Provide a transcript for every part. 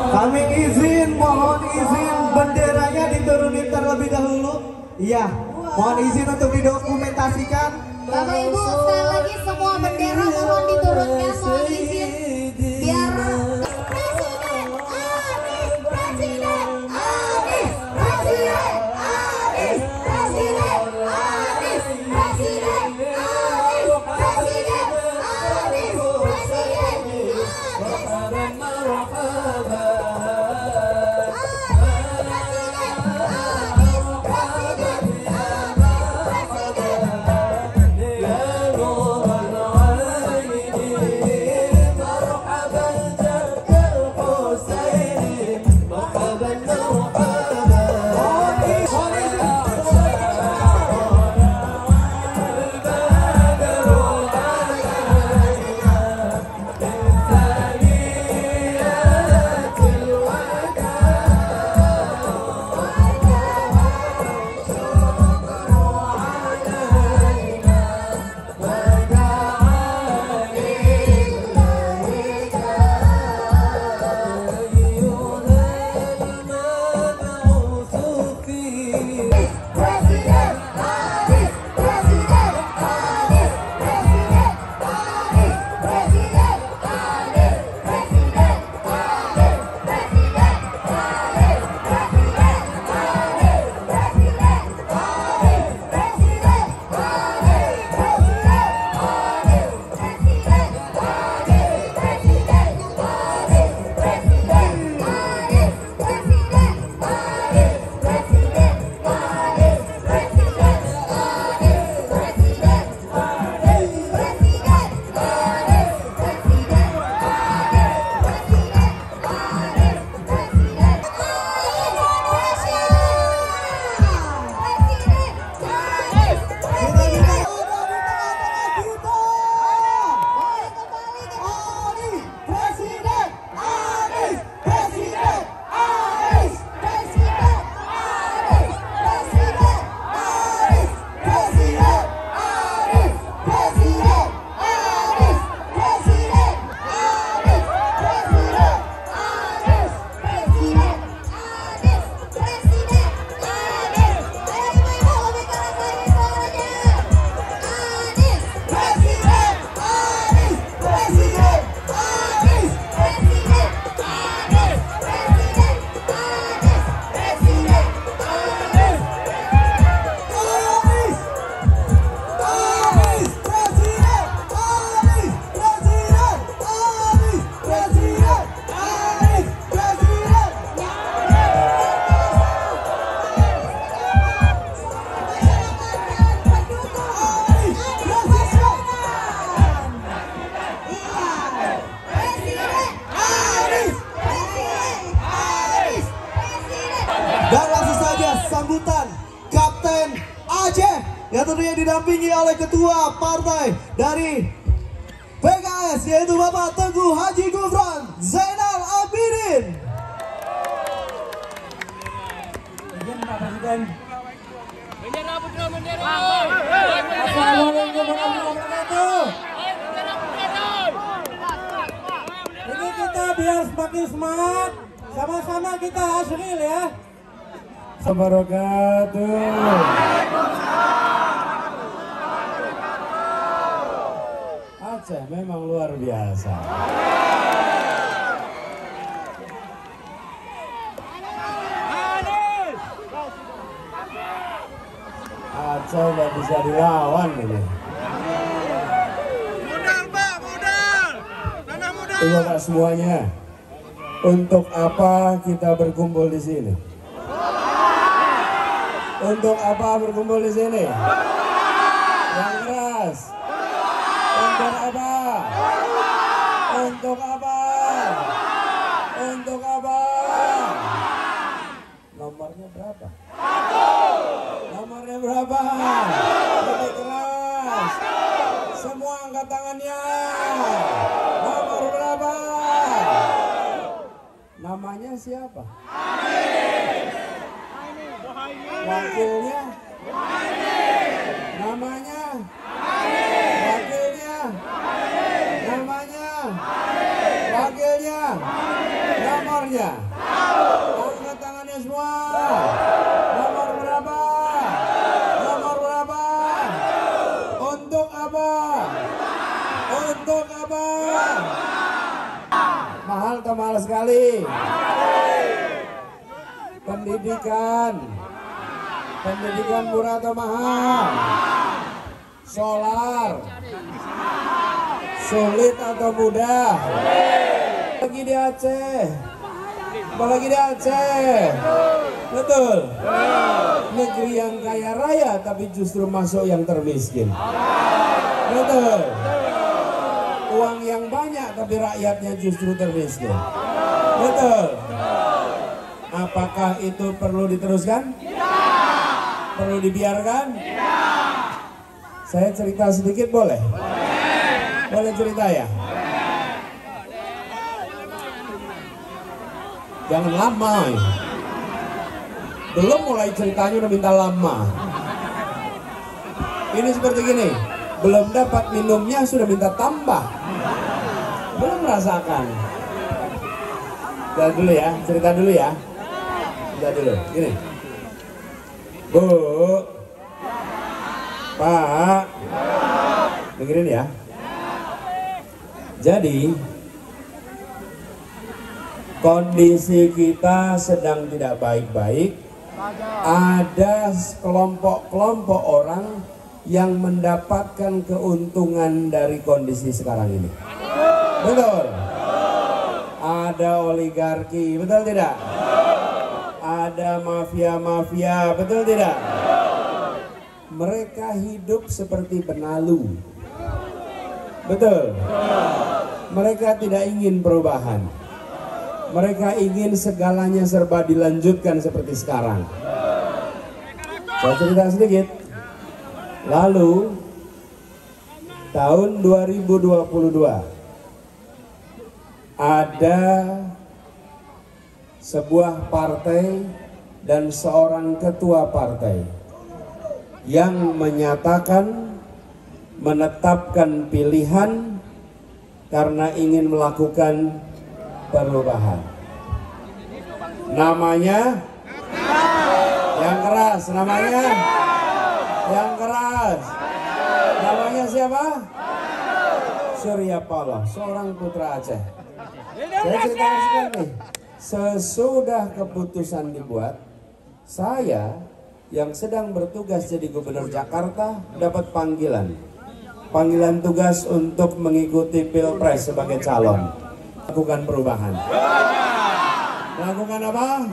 Kami mohon izin benderanya diturunin terlebih dahulu. Iya, mohon izin untuk didokumentasikan. Bapak Ibu sekali lagi semua bendera mohon diturunkan, mohon izin biar Presiden Anies, Presiden Anies, Presiden Anies, Presiden Anies, Presiden Anies, Presiden Anies, Presiden sambutan Kapten Aceh yang tentunya didampingi oleh ketua partai dari PKS yaitu Bapak Teguh Haji Gufron Zainal Abidin. Izin Pak Presiden. Assalamualaikum warahmatullahi wabarakatuh. Ini kita biar semakin semangat, sama-sama kita hasil ya. Wabarakatuh. Aceh memang luar biasa. Aceh nggak bisa dilawan ini. Modal Pak, modal. Tanah modal. Terima kasih semuanya. Untuk apa kita berkumpul di sini? Untuk apa berkumpul di sini? Yang keras. Untuk apa? Untuk apa? Untuk apa? Nomornya berapa? Nomornya berapa? Lebih keras. Semua angkat tangannya. Nomor berapa? Namanya siapa? Wakilnya? Namanya? Wakilnya? Namanya? Wakilnya? Nomornya? Angkat tangannya semua. Nomor berapa? Nomor berapa? Untuk apa? Untuk apa? Mahal atau mahal sekali? Pendidikan. Pendidikan murah atau mahal? Solar. Sulit atau mudah? Lagi di Aceh. Apalagi di Aceh. Betul. Negeri yang kaya raya tapi justru masuk yang termiskin. Betul. Uang yang banyak tapi rakyatnya justru termiskin. Betul. Apakah itu perlu diteruskan? Perlu dibiarkan? Saya cerita sedikit boleh? Boleh cerita ya? Jangan lama ya. Belum mulai ceritanya udah minta lama. Ini seperti gini, belum dapat minumnya sudah minta tambah. Belum merasakan. Jangan dulu ya, cerita dulu ya. Cerita dulu, gini. Bu, Pak, dengerin ya. Jadi kondisi kita sedang tidak baik-baik. Ada kelompok-kelompok orang yang mendapatkan keuntungan dari kondisi sekarang ini. Betul? Ada oligarki, betul tidak? Ada mafia-mafia, betul tidak? Mereka hidup seperti benalu. Betul? Mereka tidak ingin perubahan. Mereka ingin segalanya serba dilanjutkan seperti sekarang. Saya cerita sedikit. Lalu tahun 2022 ada sebuah partai dan seorang ketua partai yang menyatakan menetapkan pilihan karena ingin melakukan perubahan. Namanya yang keras, namanya yang keras. Namanya siapa? Surya Paloh, seorang putra Aceh. Saya ceritakan nih, sesudah keputusan dibuat, saya yang sedang bertugas jadi gubernur Jakarta dapat panggilan tugas untuk mengikuti pilpres sebagai calon. Lakukan perubahan. Lakukan apa?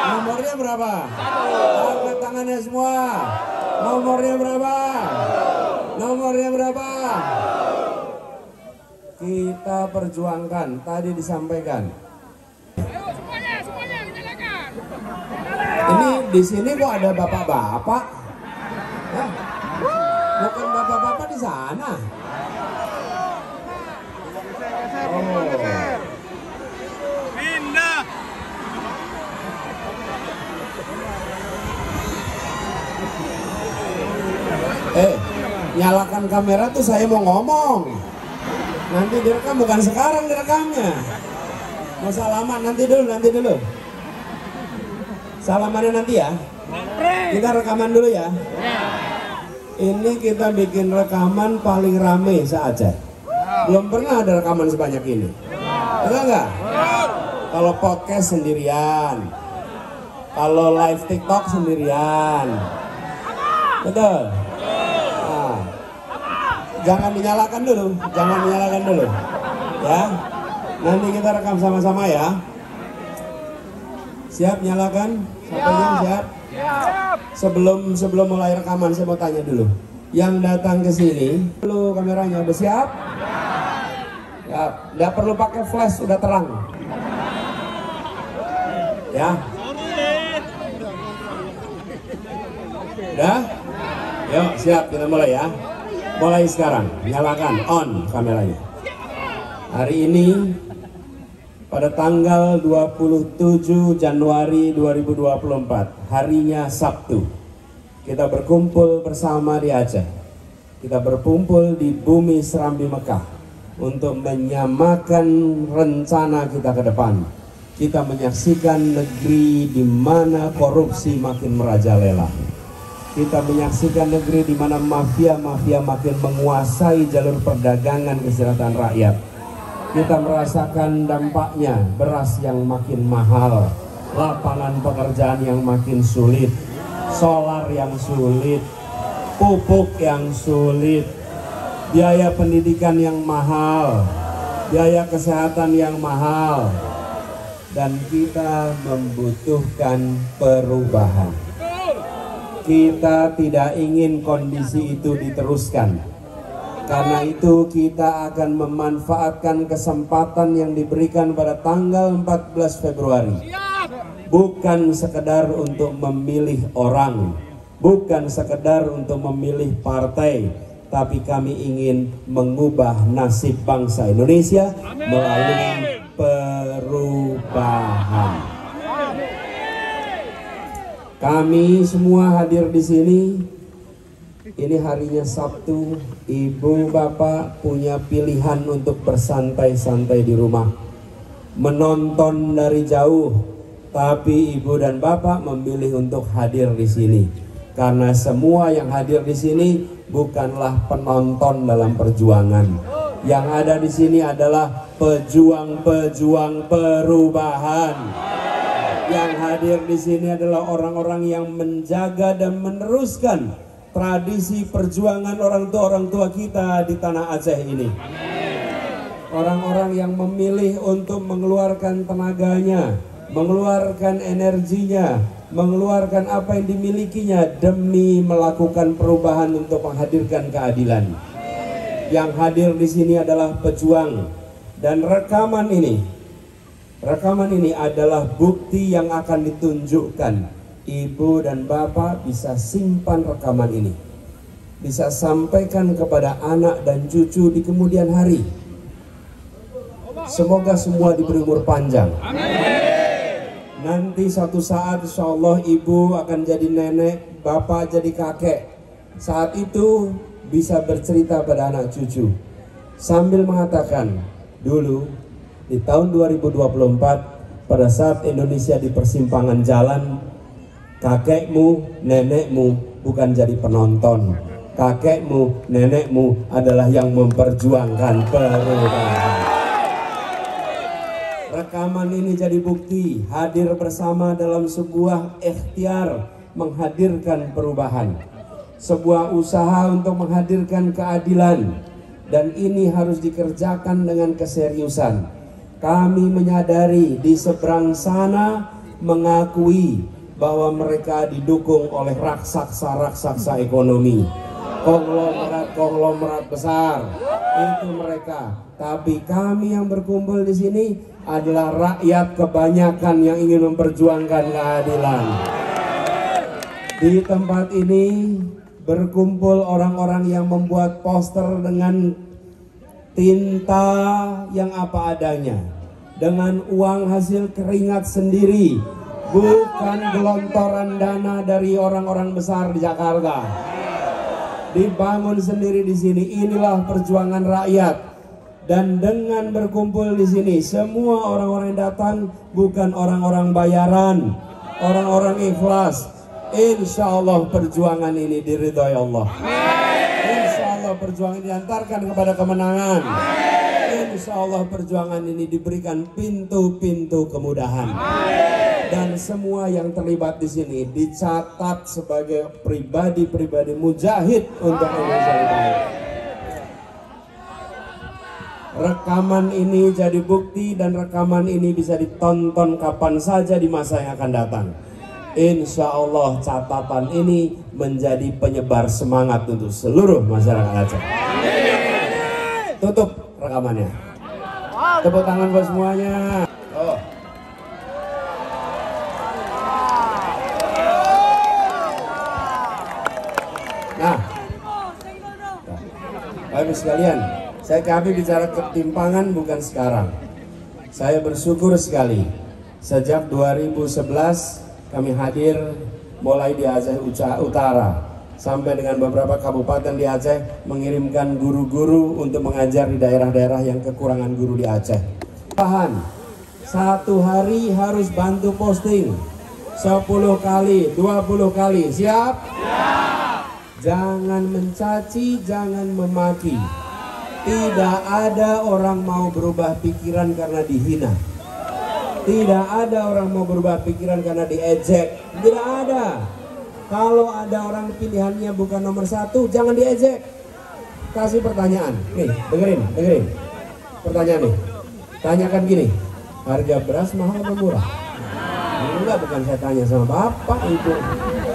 Nomornya berapa? Angkat tangannya semua. Nomornya berapa? Nomornya berapa? Kita perjuangkan. Tadi disampaikan. Ini di sini kok ada bapak-bapak? Hah? Bukan bapak-bapak di sana. Oh. Pindah. Nyalakan kamera tuh saya mau ngomong. Nanti direkam, bukan sekarang direkamnya. Mau salaman nanti dulu. Salamannya nanti ya. Kita rekaman dulu ya. Ini kita bikin rekaman paling rame se-Aceh. Belum pernah ada rekaman sebanyak ini. Betul nggak? Kalau podcast sendirian, kalau live TikTok sendirian, betul. Nah, jangan dinyalakan dulu, ya. Nanti kita rekam sama-sama ya. Siap nyalakan? Sampai jam siap? Sebelum mulai rekaman saya mau tanya dulu. Yang datang ke sini, dulu kameranya udah siap? Ya, nggak perlu pakai flash, udah terang. Ya. Udah? Yuk, siap, kita mulai ya. Mulai sekarang, nyalakan, on kameranya. Hari ini pada tanggal 27 Januari 2024, harinya Sabtu, kita berkumpul bersama di Aceh. Kita berkumpul di bumi Serambi Mekah untuk menyamakan rencana kita ke depan. Kita menyaksikan negeri di mana korupsi makin merajalela. Kita menyaksikan negeri di mana mafia-mafia makin menguasai jalur perdagangan kesejahteraan rakyat. Kita merasakan dampaknya, beras yang makin mahal, lapangan pekerjaan yang makin sulit, solar yang sulit, pupuk yang sulit, biaya pendidikan yang mahal, biaya kesehatan yang mahal, dan kita membutuhkan perubahan. Kita tidak ingin kondisi itu diteruskan. Karena itu kita akan memanfaatkan kesempatan yang diberikan pada tanggal 14 Februari. Bukan sekedar untuk memilih orang, bukan sekedar untuk memilih partai, tapi kami ingin mengubah nasib bangsa Indonesia melalui perubahan. Kami semua hadir di sini. Ini harinya Sabtu, ibu bapak punya pilihan untuk bersantai-santai di rumah, menonton dari jauh, tapi ibu dan bapak memilih untuk hadir di sini. Karena semua yang hadir di sini bukanlah penonton dalam perjuangan. Yang ada di sini adalah pejuang-pejuang perubahan. Yang hadir di sini adalah orang-orang yang menjaga dan meneruskan tradisi perjuangan orang tua kita di tanah Aceh ini. Orang-orang yang memilih untuk mengeluarkan tenaganya, mengeluarkan energinya, mengeluarkan apa yang dimilikinya demi melakukan perubahan untuk menghadirkan keadilan. Yang hadir di sini adalah pejuang, dan rekaman ini adalah bukti yang akan ditunjukkan. Ibu dan bapak bisa simpan rekaman ini, bisa sampaikan kepada anak dan cucu di kemudian hari. Semoga semua diberi umur panjang. Nanti suatu saat insya Allah ibu akan jadi nenek, bapak jadi kakek. Saat itu bisa bercerita pada anak cucu sambil mengatakan, dulu di tahun 2024 pada saat Indonesia di persimpangan jalan, kakekmu, nenekmu bukan jadi penonton. Kakekmu, nenekmu adalah yang memperjuangkan perubahan. Rekaman ini jadi bukti hadir bersama dalam sebuah ikhtiar menghadirkan perubahan. Sebuah usaha untuk menghadirkan keadilan. Dan ini harus dikerjakan dengan keseriusan. Kami menyadari di seberang sana mengakui bahwa mereka didukung oleh raksasa-raksasa ekonomi, konglomerat besar, itu mereka. Tapi kami yang berkumpul di sini adalah rakyat kebanyakan yang ingin memperjuangkan keadilan. Di tempat ini berkumpul orang-orang yang membuat poster dengan tinta yang apa adanya, dengan uang hasil keringat sendiri, bukan gelontoran dana dari orang-orang besar di Jakarta. Dibangun sendiri di sini. Inilah perjuangan rakyat. Dan dengan berkumpul di sini, semua orang-orang yang datang bukan orang-orang bayaran, orang-orang ikhlas. Insya Allah perjuangan ini diridhoi Allah. Insya Allah perjuangan diantarkan kepada kemenangan. Insya Allah perjuangan ini diberikan pintu-pintu kemudahan. Dan semua yang terlibat di sini dicatat sebagai pribadi-pribadi mujahid untuk Indonesia yang baik. Rekaman ini jadi bukti dan rekaman ini bisa ditonton kapan saja di masa yang akan datang. Insya Allah catatan ini menjadi penyebar semangat untuk seluruh masyarakat Aceh. Tutup rekamannya. Tepuk tangan buat semuanya. Oh. Nah, Bapak sekalian, kami bicara ketimpangan bukan sekarang. Saya bersyukur sekali. Sejak 2011 kami hadir mulai di Aceh Utara sampai dengan beberapa kabupaten di Aceh, mengirimkan guru-guru untuk mengajar di daerah-daerah yang kekurangan guru di Aceh. Tahan, satu hari harus bantu posting 10 kali, 20 kali. Siap? Jangan mencaci, jangan memaki. Tidak ada orang mau berubah pikiran karena dihina. Tidak ada orang mau berubah pikiran karena diejek. Tidak ada. Kalau ada orang pilihannya bukan nomor 1, jangan diejek. Kasih pertanyaan. Nih, dengerin. Pertanyaan nih. Tanyakan gini. Harga beras mahal atau murah? Enggak, bukan saya tanya sama Bapak itu.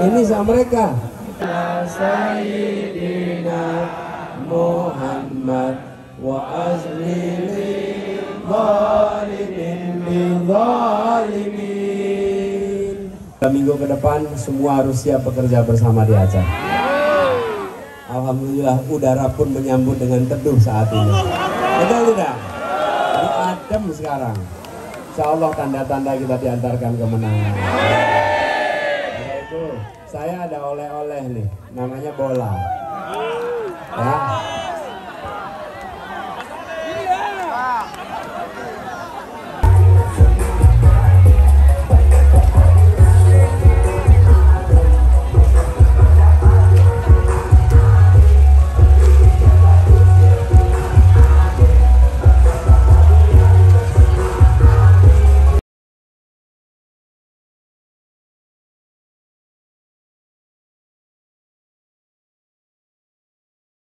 Ini sama mereka. Sayyidina Muhammad wa azlili zalimin. Minggu ke depan semua harus siap bekerja bersama di Aceh. Alhamdulillah udara pun menyambut dengan teduh saat ini. Betul tidak? Ini adem sekarang. Insya Allah tanda-tanda kita diantarkan kemenangan. Itu saya ada oleh-oleh nih, namanya bola. Ya.